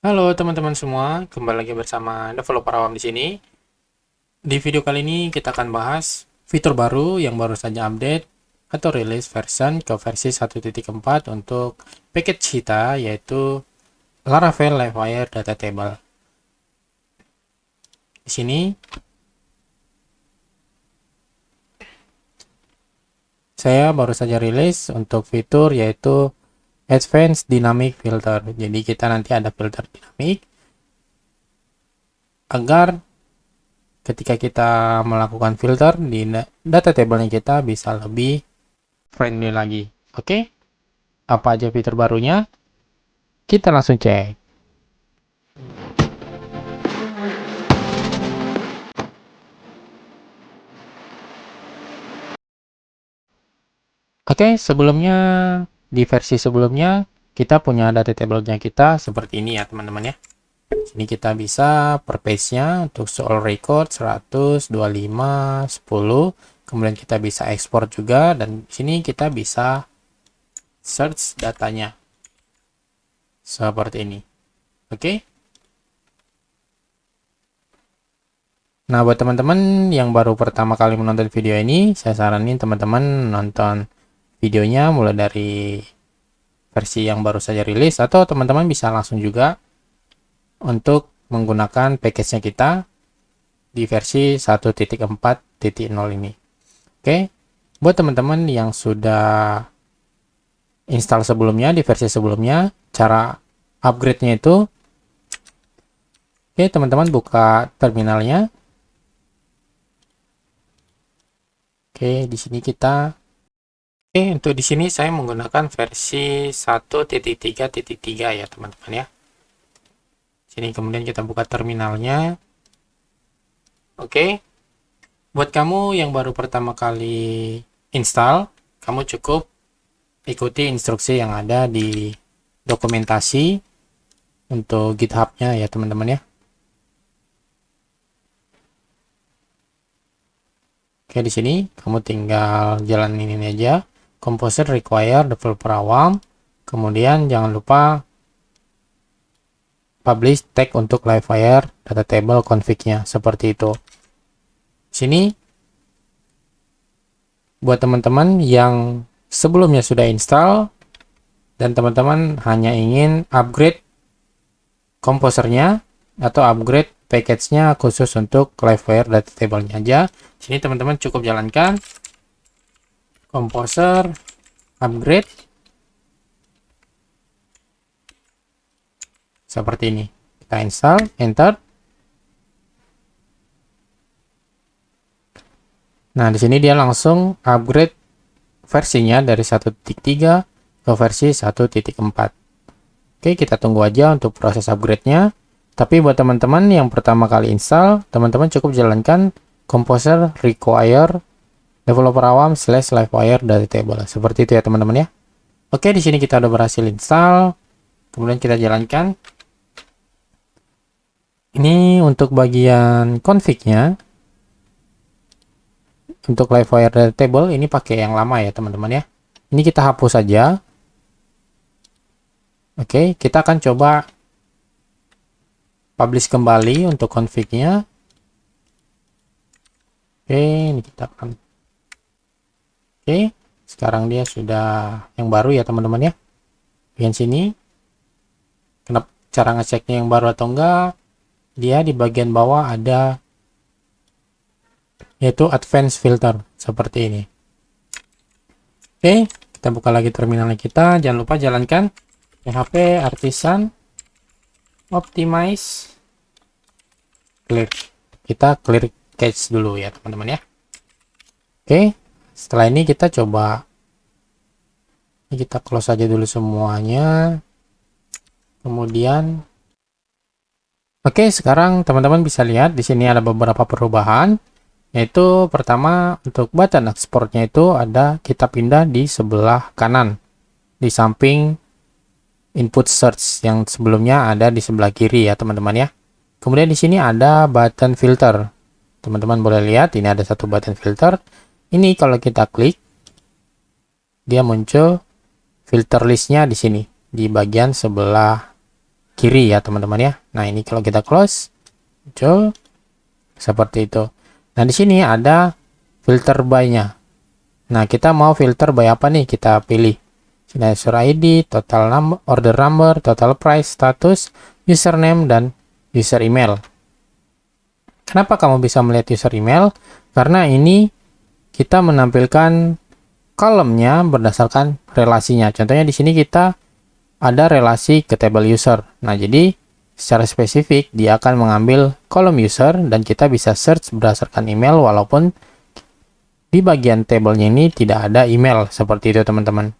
Halo teman-teman semua, kembali lagi bersama developer awam di sini. Di video kali ini kita akan bahas fitur baru yang baru saja update atau rilis version ke versi 1.4 untuk package kita, yaitu Laravel Livewire Data Table. Di sini saya baru saja rilis untuk fitur yaitu Advanced Dynamic Filter. Jadi kita nanti ada filter dinamik agar ketika kita melakukan filter di data table kita bisa lebih friendly lagi. Oke, apa aja fitur barunya? Kita langsung cek. Oke, sebelumnya di versi sebelumnya kita punya data table-nya kita seperti ini ya teman-teman ya. Sini kita bisa per page-nya untuk soal record 100, 25, 10. Kemudian kita bisa ekspor juga dan di sini kita bisa search datanya. Seperti ini. Oke. Nah, buat teman-teman yang baru pertama kali menonton video ini, saya saranin teman-teman nonton videonya mulai dari versi yang baru saja rilis, atau teman-teman bisa langsung juga untuk menggunakan package-nya kita di versi 1.4.0 ini. Oke, buat teman-teman yang sudah install sebelumnya di versi sebelumnya, cara upgrade-nya itu, oke teman-teman buka terminalnya. Oke, di sini kita untuk di sini saya menggunakan versi 1.3.3 ya teman-teman ya. Sini kemudian kita buka terminalnya. Oke. Buat kamu yang baru pertama kali install, kamu cukup ikuti instruksi yang ada di dokumentasi untuk GitHub-nya ya teman-teman ya. Oke, di sini kamu tinggal jalanin ini aja. Composer require developer awam. Kemudian jangan lupa publish tag untuk Livewire data table config-nya seperti itu. Sini buat teman-teman yang sebelumnya sudah install dan teman-teman hanya ingin upgrade komposernya atau upgrade package-nya khusus untuk Livewire data table-nya aja. Sini teman-teman cukup jalankan Composer upgrade seperti ini. Kita install, enter. Nah, di sini dia langsung upgrade versinya dari 1.3 ke versi 1.4. Oke, kita tunggu aja untuk proses upgrade-nya. Tapi buat teman-teman yang pertama kali install, teman-teman cukup jalankan Composer require developer awam / Livewire data table. Seperti itu ya teman-teman ya. Oke, di sini kita udah berhasil install. Kemudian kita jalankan. Ini untuk bagian config-nya. Untuk Livewire data table ini pakai yang lama ya teman-teman ya. Ini kita hapus saja. Oke, kita akan coba publish kembali untuk config-nya. Oke, ini kita akan Oke, sekarang dia sudah yang baru ya teman-teman ya. Bagian sini, kenapa cara ngeceknya yang baru atau enggak? Dia di bagian bawah ada yaitu Advanced Filter seperti ini. Oke, kita buka lagi terminalnya kita. Jangan lupa jalankan PHP Artisan Optimize Clear. Kita clear cache dulu ya teman-teman ya. Oke. Setelah ini kita coba, ini kita close aja dulu semuanya. Kemudian, oke, sekarang teman-teman bisa lihat di sini ada beberapa perubahan. Yaitu pertama untuk button exportnya itu ada kita pindah di sebelah kanan, di samping input search yang sebelumnya ada di sebelah kiri ya teman-teman ya. Kemudian di sini ada button filter. Teman-teman boleh lihat ini ada satu button filter. Ini kalau kita klik, dia muncul filter listnya di sini, di bagian sebelah kiri ya teman-teman ya. Nah ini kalau kita close muncul seperti itu. Nah di sini ada filter by-nya. Nah kita mau filter by apa nih? Kita pilih sini user ID, total number, order number, total price, status, username, dan user email. Kenapa kamu bisa melihat user email? Karena ini kita menampilkan kolomnya berdasarkan relasinya. Contohnya di sini kita ada relasi ke table user. Nah, jadi secara spesifik dia akan mengambil kolom user dan kita bisa search berdasarkan email walaupun di bagian tabelnya ini tidak ada email seperti itu teman-teman.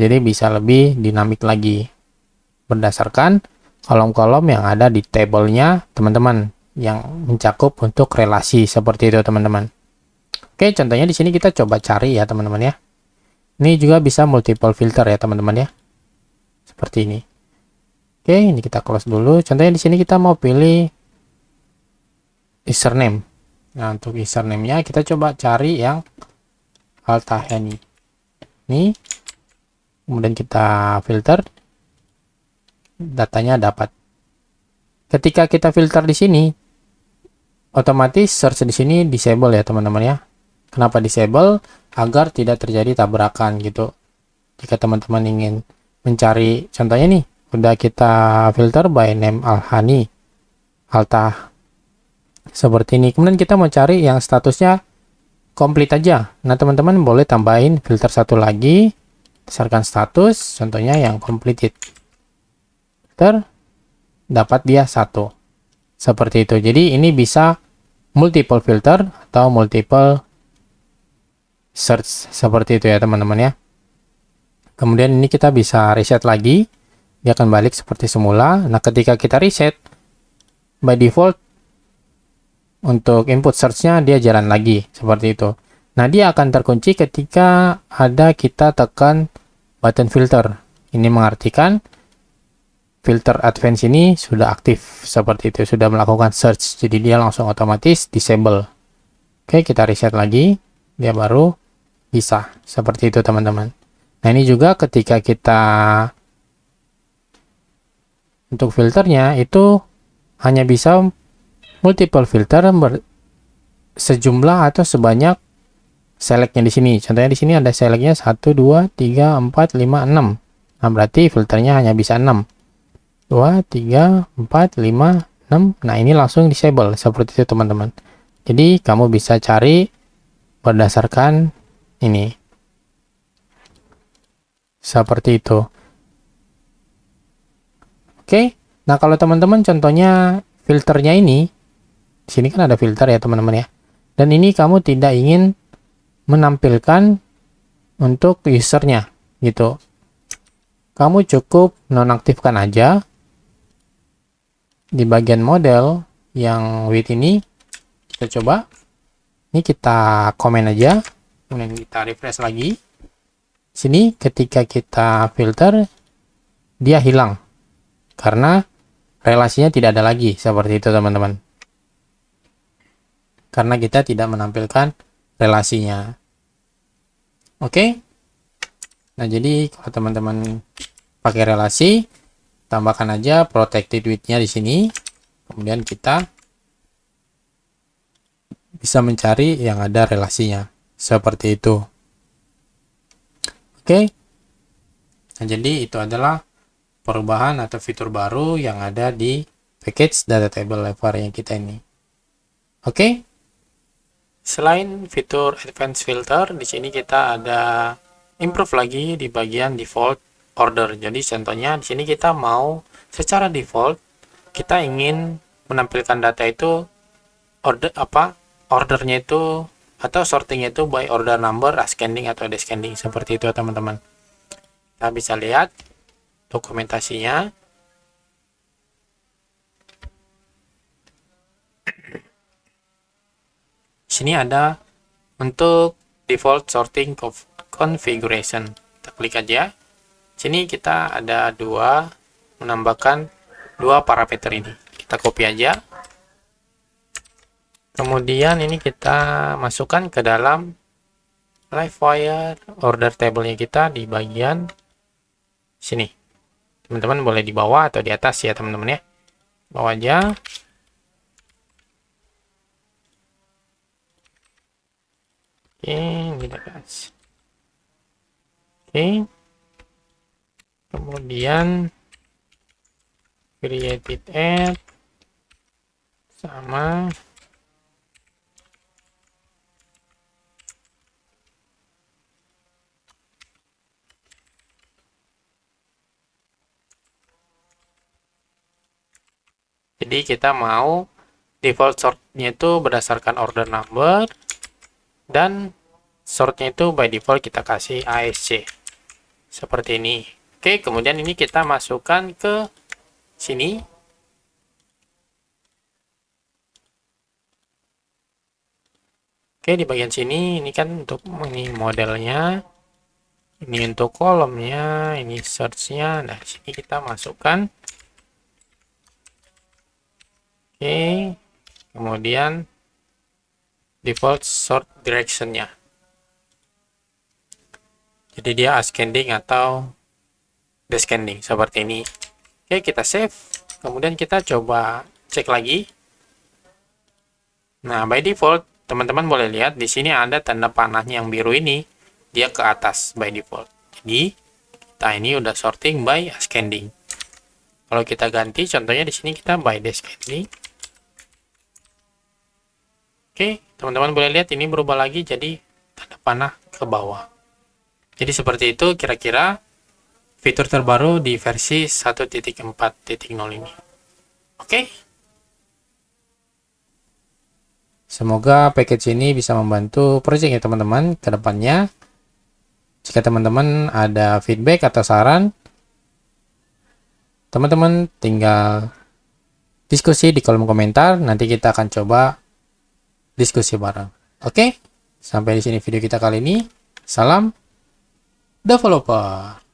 Jadi bisa lebih dinamik lagi berdasarkan kolom-kolom yang ada di tabelnya teman-teman yang mencakup untuk relasi seperti itu teman-teman. Oke, contohnya di sini kita coba cari ya teman-teman ya. Ini juga bisa multiple filter ya teman-teman ya. Seperti ini. Oke, ini kita close dulu. Contohnya di sini kita mau pilih username. Nah, untuk username-nya kita coba cari yang Altahani. Ini. Kemudian kita filter. Datanya dapat. Ketika kita filter di sini, otomatis search di sini disable ya teman-teman ya. Kenapa disable? Agar tidak terjadi tabrakan gitu. Jika teman-teman ingin mencari, contohnya nih, udah kita filter by name Alhani, Altah, seperti ini. Kemudian kita mau cari yang statusnya komplit aja. Nah teman-teman boleh tambahin filter satu lagi, berdasarkan status, contohnya yang completed. Filter, dapat dia satu. Seperti itu. Jadi ini bisa multiple filter atau multiple search seperti itu ya teman-teman ya. Kemudian ini kita bisa reset lagi, dia akan balik seperti semula. Nah ketika kita reset, by default untuk input search-nya dia jalan lagi seperti itu. Nah dia akan terkunci ketika ada kita tekan button filter. Ini mengartikan filter advance ini sudah aktif seperti itu, sudah melakukan search, jadi dia langsung otomatis disable. Oke, kita reset lagi, dia baru bisa seperti itu teman-teman. Nah ini juga ketika kita untuk filternya itu hanya bisa multiple filter sejumlah atau sebanyak selectnya di sini. Contohnya di sini ada selectnya 1, 2, 3, 4, 5, 6. Nah berarti filternya hanya bisa 6. 2, 3, 4, 5, 6. Nah ini langsung disable seperti itu teman-teman. Jadi kamu bisa cari berdasarkan ini. Seperti itu. Oke. Nah, kalau teman-teman contohnya filternya ini, di sini kan ada filter ya, teman-teman ya. Dan ini kamu tidak ingin menampilkan untuk usernya gitu. Kamu cukup nonaktifkan aja di bagian model yang width ini. Kita coba. Ini kita komen aja. Kemudian kita refresh lagi. Sini ketika kita filter dia hilang karena relasinya tidak ada lagi seperti itu teman-teman, karena kita tidak menampilkan relasinya. Oke. Nah jadi kalau teman-teman pakai relasi, tambahkan aja protected width-nya di sini, kemudian kita bisa mencari yang ada relasinya seperti itu. Oke. Nah, jadi itu adalah perubahan atau fitur baru yang ada di package data table lever yang kita ini. Oke. Selain fitur advanced filter, di sini kita ada improve lagi di bagian default order. Jadi contohnya di sini kita mau secara default kita ingin menampilkan data itu ordernya itu atau sortingnya itu by order number, ascending atau descending seperti itu teman-teman. Kita bisa lihat dokumentasinya. Di sini ada untuk default sorting configuration. Kita klik aja. Di sini kita ada menambahkan dua parameter ini. Kita copy aja. Kemudian ini kita masukkan ke dalam Livewire order table-nya kita di bagian sini. Teman-teman boleh di bawah atau di atas ya teman-teman ya. Bawah aja. Oke, kita kasih. Oke. Kemudian created add sama jadi kita mau default sortnya itu berdasarkan order number dan sortnya itu by default kita kasih ASC seperti ini. Oke, kemudian ini kita masukkan ke sini. Oke, di bagian sini ini kan untuk ini modelnya, ini untuk kolomnya, ini search-nya. Nah, di sini kita masukkan. Oke, kemudian default sort direction-nya. Jadi dia ascending atau descending seperti ini. Oke, kita save. Kemudian kita coba cek lagi. Nah, by default teman-teman boleh lihat di sini ada tanda panahnya yang biru ini, dia ke atas by default. Jadi kita ini udah sorting by ascending. Kalau kita ganti, contohnya di sini kita by descending. Oke, teman-teman boleh lihat ini berubah lagi jadi tanda panah ke bawah. Jadi seperti itu kira-kira fitur terbaru di versi 1.4.0 ini. Oke. Semoga package ini bisa membantu project ya teman-teman ke depannya. Jika teman-teman ada feedback atau saran, teman-teman tinggal diskusi di kolom komentar, nanti kita akan coba diskusi bareng. Oke, sampai di sini video kita kali ini. Salam developer.